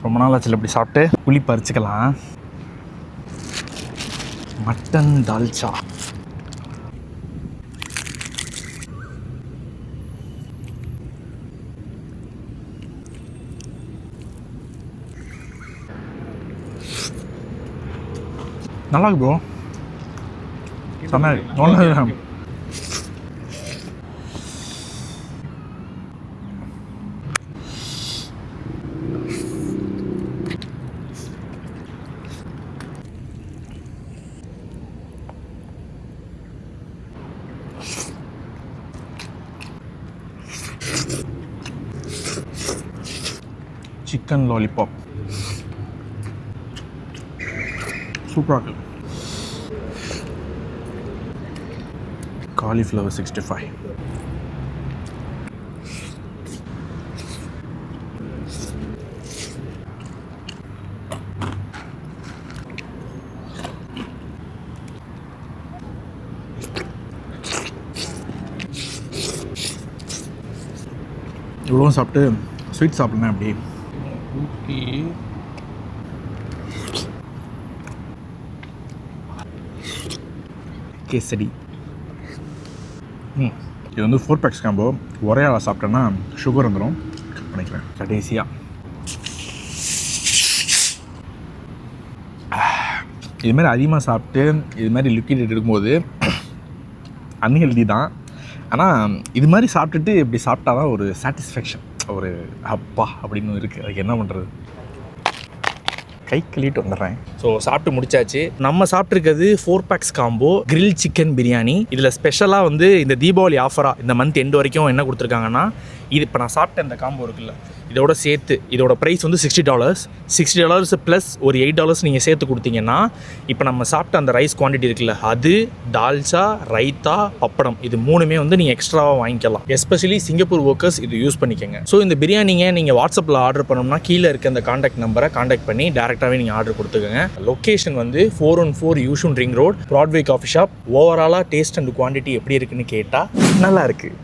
ரொம்ப நாள் ஆச்சு இப்படி சாப்பிட்டு புளி பறிச்சுக்கலாம். மட்டன் தால்ச்சா நல்லா இருக்கு ப்ரோ. செம்ம. சிக்கன் லாலிபாப் சூப்பராக இருக்கு. காலிஃப்ளவர் 65. இவ்வளோ சாப்பிட்டு ஸ்வீட் சாப்பிட்லாம் அப்படி ஊட்டி கேசடி. இது வந்து 4 பேக்ஸ் காம்போ. ஒரே ஆளாக சாப்பிட்டேன்னா சுகர் வந்துடும். கட் பண்ணிக்கிறேன். கடைசியாக இதுமாதிரி அதிகமாக சாப்பிட்டு இதுமாதிரி லிக்விட் எடுக்கும்போது அன்ஹெல்தி தான். ஆனால் இது மாதிரி சாப்பிட்டுட்டு இப்படி சாப்பிட்டா தான் ஒரு சாட்டிஸ்ஃபேக்ஷன், ஒரு அப்பா அப்படின்னு இருக்குது. அதுக்கு என்ன பண்ணுறது, கை கழுவிட்டு வந்துடுறேன். ஸோ சாப்பிட்டு முடிச்சாச்சு. நம்ம சாப்பிட்ருக்கிறது 4 packs combo grill chicken biryani. இதில் ஸ்பெஷலாக வந்து இந்த தீபாவளி ஆஃபராக இந்த மந்த் எண்டு வரைக்கும் என்ன கொடுத்துருக்காங்கன்னா, இது இப்போ நான் சாப்பிட்ட இந்த காம்போ இருக்குல்ல, இதோட சேர்த்து இதோட ப்ரைஸ் வந்து $60 ப்ளஸ் ஒரு $8 நீங்கள் சேர்த்து கொடுத்தீங்கன்னா, இப்போ நம்ம சாப்பிட்ட அந்த ரைஸ் குவான்டிட்டி இருக்குல்ல, அது தால்ச்சா, ரைத்தா, பப்படம், இது 3மே வந்து நீங்கள் எக்ஸ்ட்ராவாக வாங்கிக்கலாம். எஸ்பெஷலி சிங்கப்பூர் ஒர்க்கர்ஸ் இது யூஸ் பண்ணிக்கோங்க. ஸோ இந்த பிரியாணிங்க நீங்கள் வாட்ஸ்அப்பில் ஆர்டர் பண்ணோம்னா கீழே இருக்க அந்த காண்டாக்ட் நம்பரை காண்டாக்ட் பண்ணி டேரெக்டாகவே நீங்கள் ஆர்டர் கொடுத்துக்கோங்க. லொக்கேஷன் வந்து 414 Yishun ring road, Broadway coffee shop. ஓவராலாக டேஸ்ட் அண்ட் குவான்டிட்டி எப்படி இருக்குன்னு கேட்டால் நல்லா இருக்குது.